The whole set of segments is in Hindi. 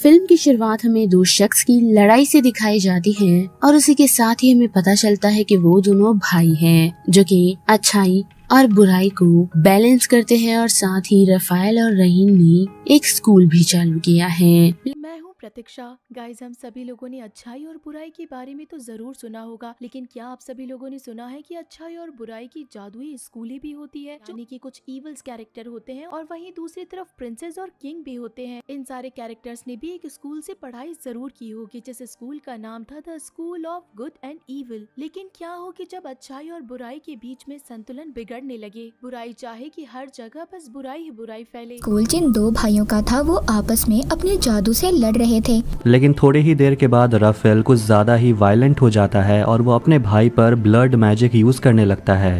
फिल्म की शुरुआत हमें दो शख्स की लड़ाई से दिखाई जाती है और उसी के साथ ही हमें पता चलता है कि वो दोनों भाई हैं जो कि अच्छाई और बुराई को बैलेंस करते हैं और साथ ही रफायल और रहीम ने एक स्कूल भी चालू किया है। मैं हूँ प्रतीक्षा। गाइस, हम सभी लोगों ने अच्छाई और बुराई के बारे में तो जरूर सुना होगा, लेकिन क्या आप सभी लोगों ने सुना है कि अच्छाई और बुराई की जादुई स्कूलें भी होती है, यानी कि कुछ इवल्स कैरेक्टर होते हैं और वहीं दूसरी तरफ प्रिंसेस और किंग भी होते हैं। इन सारे कैरेक्टर्स ने भी एक स्कूल से पढ़ाई जरूर की होगी, जिस स्कूल का नाम था the school of good and evil. लेकिन क्या हो कि जब अच्छाई और बुराई के बीच में संतुलन बिगड़ने लगे, बुराई चाहे कि हर जगह बस बुराई ही बुराई फैले। स्कूल जिन दो भाइयों का था वो आपस में अपने जादू से लड़ रहे थे, लेकिन थोड़ी ही देर के बाद राफेल कुछ ज्यादा ही वायलेंट हो जाता है और वो अपने भाई पर ब्लड मैजिक यूज करने लगता है।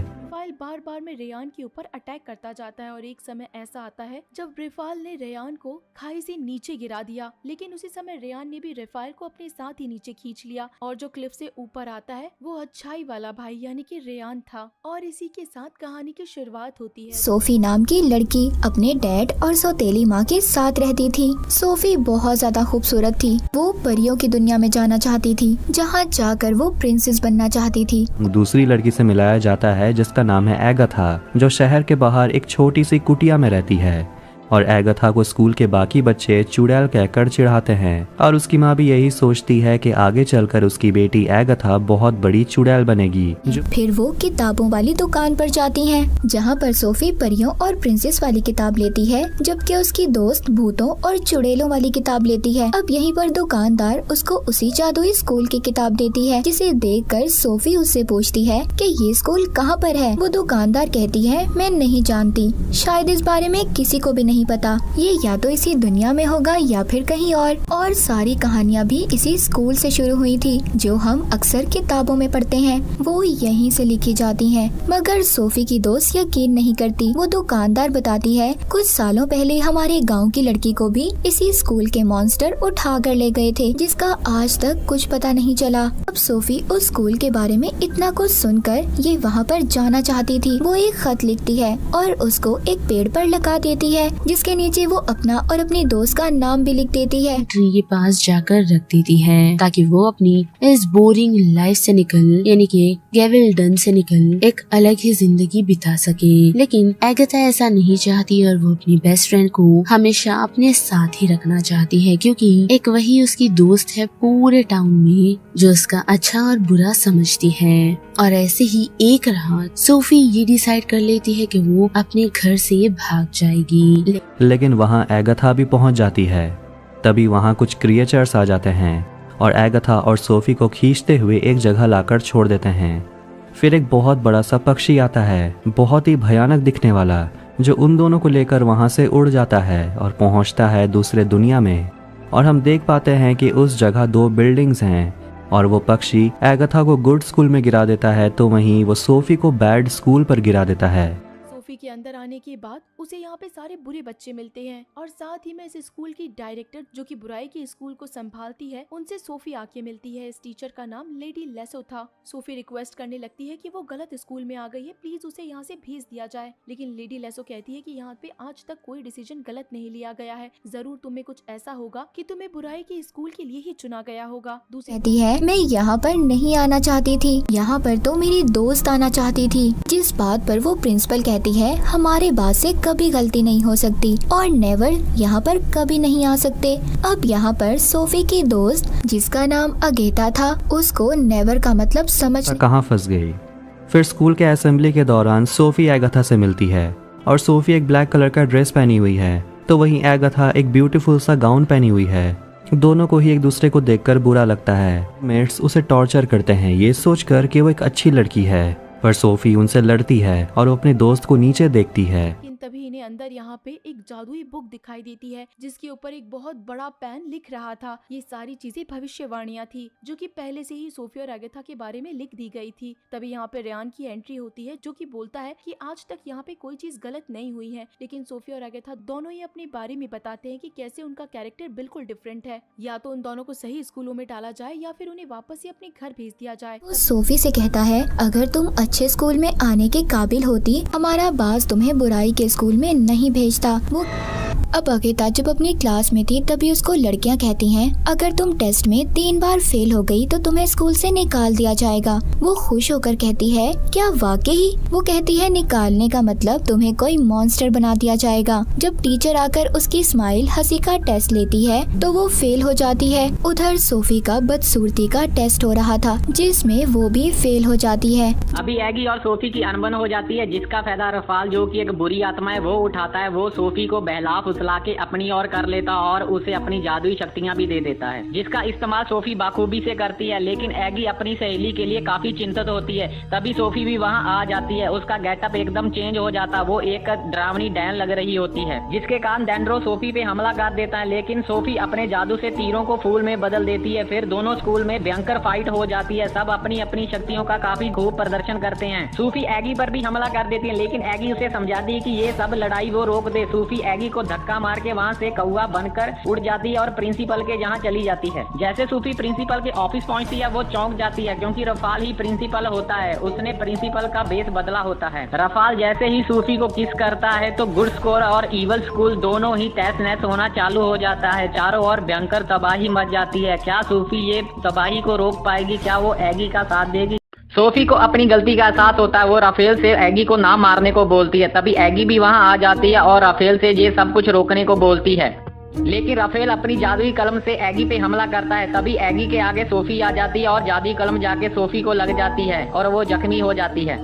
बार बार में रेयान के ऊपर अटैक करता जाता है और एक समय ऐसा आता है जब रेफाल ने रेयान को खाई से नीचे गिरा दिया, लेकिन उसी समय रेयान ने भी रेफाल को अपने साथ ही नीचे खींच लिया और जो क्लिफ से ऊपर आता है वो अच्छाई वाला भाई यानी कि रेयान था। और इसी के साथ कहानी की शुरुआत होती है। सोफी नाम की लड़की अपने डैड और सौतेली माँ के साथ रहती थी। सोफी बहुत ज्यादा खूबसूरत थी। वो परियों की दुनिया में जाना चाहती थी, जहाँ जाकर वो प्रिंसेस बनना चाहती थी। दूसरी लड़की से मिलाया जाता है जिसका नाम है एगाथा, जो शहर के बाहर एक छोटी सी कुटिया में रहती है और एगाथा को स्कूल के बाकी बच्चे चुड़ैल कहकर चिढ़ाते हैं और उसकी माँ भी यही सोचती है कि आगे चलकर उसकी बेटी एगाथा बहुत बड़ी चुड़ैल बनेगी। फिर वो किताबों वाली दुकान पर जाती हैं, जहाँ पर सोफी परियों और प्रिंसेस वाली किताब लेती है, जबकि उसकी दोस्त भूतों और चुड़ैलों वाली किताब लेती है। अब यहीं पर दुकानदार उसको उसी जादुई स्कूल की किताब देती है, जिसे देखकर सोफी उससे पूछती है कि ये स्कूल कहाँ पर है। वो दुकानदार कहती है, मैं नहीं जानती, शायद इस बारे में किसी को भी नहीं पता, ये या तो इसी दुनिया में होगा या फिर कहीं और सारी कहानियाँ भी इसी स्कूल से शुरू हुई थी, जो हम अक्सर किताबों में पढ़ते हैं, वो यहीं से लिखी जाती हैं। मगर सोफी की दोस्त यकीन नहीं करती। वो दुकानदार बताती है, कुछ सालों पहले हमारे गांव की लड़की को भी इसी स्कूल के मॉन्स्टर उठा कर ले गए थे, जिसका आज तक कुछ पता नहीं चला। अब सोफी उस स्कूल के बारे में इतना कुछ सुनकर ये वहाँ पर जाना चाहती थी। वो एक खत लिखती है और उसको एक पेड़ पर लगा देती है, जिसके नीचे वो अपना और अपने दोस्त का नाम भी लिख देती है। ट्री के पास जाकर रख देती है ताकि वो अपनी इस बोरिंग लाइफ से निकल यानी कि गेविल्डन से निकल एक अलग ही जिंदगी बिता सके। लेकिन एगाथा ऐसा नहीं चाहती और वो अपनी बेस्ट फ्रेंड को हमेशा अपने साथ ही रखना चाहती है, क्योंकि एक वही उसकी दोस्त है पूरे टाउन में जो उसका अच्छा और बुरा समझती है। और ऐसे ही एक रात सोफी ये डिसाइड कर लेती है कि वो अपने घर से भाग जाएगी। लेकिन वहाँ एगाथा भी पहुँच जाती है। तभी वहाँ कुछ क्रिएचर्स आ जाते हैं और एगाथा और सोफी को खींचते हुए एक जगह लाकर छोड़ देते हैं। फिर एक बहुत बड़ा सा पक्षी आता है, बहुत ही भयानक दिखने वाला, जो उन दोनों को लेकर वहाँ से उड़ जाता है और पहुँचता है दूसरे दुनिया में। और हम देख पाते हैं कि उस जगह दो बिल्डिंग्स हैं और वो पक्षी एगाथा को गुड स्कूल में गिरा देता है, तो वहीं वो सोफी को बैड स्कूल पर गिरा देता है। सोफी के अंदर आने के बाद उसे यहाँ पे सारे बुरे बच्चे मिलते हैं और साथ ही में इस स्कूल की डायरेक्टर जो कि बुराई की स्कूल को संभालती है, उनसे सोफी आके मिलती है। इस टीचर का नाम लेडी लेसो था। सोफी रिक्वेस्ट करने लगती है कि वो गलत स्कूल में आ गई है, प्लीज उसे यहाँ से भेज दिया जाए। लेकिन लेडी लेसो कहती है कि यहाँ पे आज तक कोई डिसीजन गलत नहीं लिया गया है, जरूर तुम्हें कुछ ऐसा होगा कि तुम्हें बुराई की स्कूल के लिए ही चुना गया होगा। दूसरी कहती है, मैं यहाँ पर नहीं आना चाहती थी, यहाँ पर तो मेरी दोस्त आना चाहती थी। जिस बात पर वो प्रिंसिपल कहती है, हमारे बाद से कभी गलती नहीं हो सकती और नेवर यहाँ पर कभी नहीं आ सकते। अब यहाँ पर सोफी की दोस्त जिसका नाम अगेता था, उसको नेवर का मतलब समझ कहाँ फंस गई। फिर स्कूल के असेंबली के दौरान सोफी एगाथा से मिलती है और सोफी एक ब्लैक कलर का ड्रेस पहनी हुई है, तो वहीं एगाथा एक ब्यूटीफुल सा गाउन पहनी हुई है। दोनों को ही एक दूसरे को देखकर बुरा लगता है। मेट्स उसे टॉर्चर करते हैं ये सोचकर कि वो एक अच्छी लड़की है, पर सोफी उनसे लड़ती है और वो अपने दोस्त को नीचे देखती है। तभी इन्हें अंदर यहाँ पे एक जादुई बुक दिखाई देती है, जिसके ऊपर एक बहुत बड़ा पेन लिख रहा था। ये सारी चीजें भविष्यवाणियां थी जो कि पहले से ही सोफी और एगाथा के बारे में लिख दी गई थी। तभी यहाँ पे रेयान की एंट्री होती है, जो कि बोलता है कि आज तक यहाँ पे कोई चीज गलत नहीं हुई है, लेकिन सोफी और एगाथा दोनों ही अपने बारे में बताते हैं कि कैसे उनका कैरेक्टर बिल्कुल डिफरेंट है। या तो उन दोनों को सही स्कूलों में डाला जाए या फिर उन्हें वापस ही अपने घर भेज दिया जाए। वो सोफी से कहता है, अगर तुम अच्छे स्कूल में आने के काबिल होती, हमारा बाज तुम्हें बुराई के स्कूल में में नहीं भेजता। वो अब अगेता जब अपनी क्लास में थी तभी उसको लड़कियां कहती हैं अगर तुम टेस्ट में 3 बार फेल हो गई तो तुम्हें स्कूल से निकाल दिया जाएगा। वो खुश होकर कहती है क्या वाकई? वो कहती है निकालने का मतलब तुम्हें कोई मॉन्स्टर बना दिया जाएगा। जब टीचर आकर उसकी स्माइल हंसी का टेस्ट लेती है तो वो फेल हो जाती है। उधर सोफी का बदसूरती का टेस्ट हो रहा था जिसमें वो भी फेल हो जाती है। अभी एगी और सोफी की अनबन हो जाती है जिसका फायदा रफाल जो कि एक बुरी आत्मा है वो उठाता है। वो सोफी को बहला फुसला के अपनी ओर कर लेता और उसे अपनी जादुई शक्तियां भी दे देता है जिसका इस्तेमाल सोफी बाखूबी से करती है। लेकिन एगी अपनी सहेली के लिए काफी चिंतित होती है। तभी सोफी भी वहां आ जाती है। उसका गेटअप एकदम चेंज हो जाता। वो एक डरावनी डैन लग रही होती है जिसके कारण डेंड्रो सोफी पे हमला कर देता है। लेकिन सोफी अपने जादू से तीरों को फूल में बदल देती है। फिर दोनों स्कूल में भयंकर फाइट हो जाती है। सब अपनी अपनी शक्तियों का काफी खूब प्रदर्शन करते हैं। सोफी एगी पर भी हमला कर देती है लेकिन एगी उसे समझाती है कि ये सब लड़ाई वो रोक दे। सोफी एगी को धक्का मार के वहाँ से कौवा बनकर उड़ जाती है और प्रिंसिपल के जहाँ चली जाती है। जैसे सोफी प्रिंसिपल के ऑफिस पहुँचती है वो चौंक जाती है क्योंकि रफाल ही प्रिंसिपल होता है। उसने प्रिंसिपल का बेस बदला होता है। रफाल जैसे ही सोफी को किस करता है तो गुड स्कोर और इवल स्कूल दोनों ही तहस नहस होना चालू हो जाता है। चारों ओर भयंकर तबाही मच जाती है। क्या सोफी ये तबाही को रोक पाएगी? क्या वो एगी का साथ देगी? सोफी को अपनी गलती का एहसास होता है। वो राफेल से एगी को ना मारने को बोलती है। तभी एगी भी वहां आ जाती है और राफेल से ये सब कुछ रोकने को बोलती है। लेकिन राफेल अपनी जादुई कलम से एगी पे हमला करता है। तभी एगी के आगे सोफी आ जाती है और जादुई कलम जाके सोफी को लग जाती है और वो जख्मी हो जाती है।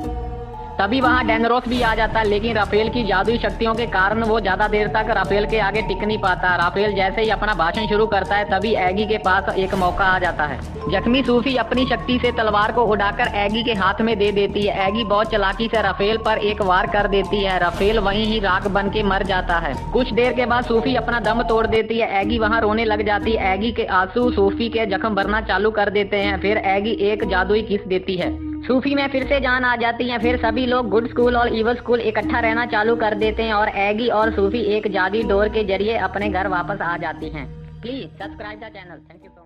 तभी वहां डेनरोस भी आ जाता है लेकिन राफेल की जादुई शक्तियों के कारण वो ज्यादा देर तक राफेल के आगे टिक नहीं पाता। राफेल जैसे ही अपना भाषण शुरू करता है तभी एगी के पास एक मौका आ जाता है। जख्मी सोफी अपनी शक्ति से तलवार को उड़ाकर एगी के हाथ में दे देती है। एगी बहुत चालाकी से राफेल पर एक वार कर देती है। राफेल वहीं ही राख बन के मर जाता है। कुछ देर के बाद सोफी अपना दम तोड़ देती है। एगी वहां रोने लग जाती है। एगी के आंसू सोफी के जख्म भरना चालू कर देते हैं। फिर एगी एक जादुई किस देती है। सोफी में फिर से जान आ जाती है। फिर सभी लोग गुड स्कूल और इवल स्कूल इकट्ठा रहना चालू कर देते हैं और एगी और सोफी एक जादुई डोर के जरिए अपने घर वापस आ जाती हैं। Please subscribe the channel. Thank you so much.